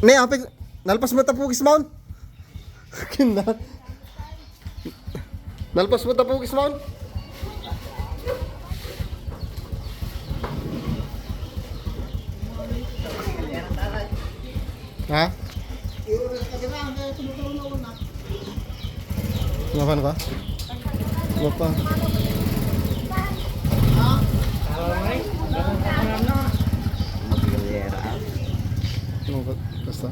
Ne, apik. Nalpas mo tapugis maun. Kina. Nalpas mo tapugis maun. Ha? Ngapain ka? Ngapa? Basta.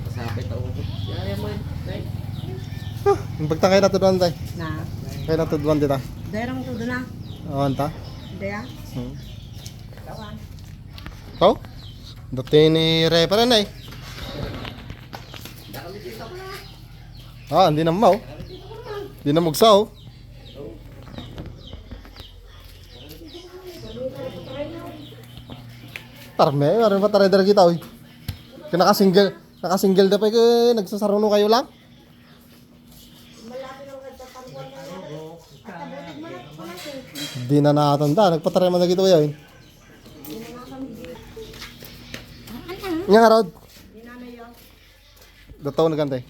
Yung pagtakay na to doon tayo. Na. Kaya na to doon dito. Derang to doon na. Awan ta? Hindi ah. Kawan. Kau? Dati ni Repa na eh. Ah, hindi na mau. Hindi na mugsaw. Parme, parang pataray-daray kita oy. Kaya naka-single na pa kayo, nagsasaruno kayo lang. Di na nakatanda, nagpataray man na gito yun. Nga nga Rod. Dataw na gantay.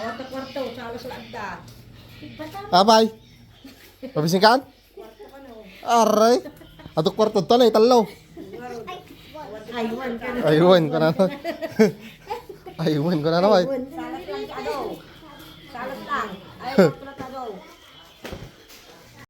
Kwarto kwarto sa alas lagda. Abay. Pabising kaan? Aray. Ato kwarto to na italaw. Aywan ka na. Aywan ko na naman. Aywan ko na naman. Salas lang ano. Salas lang. Ay,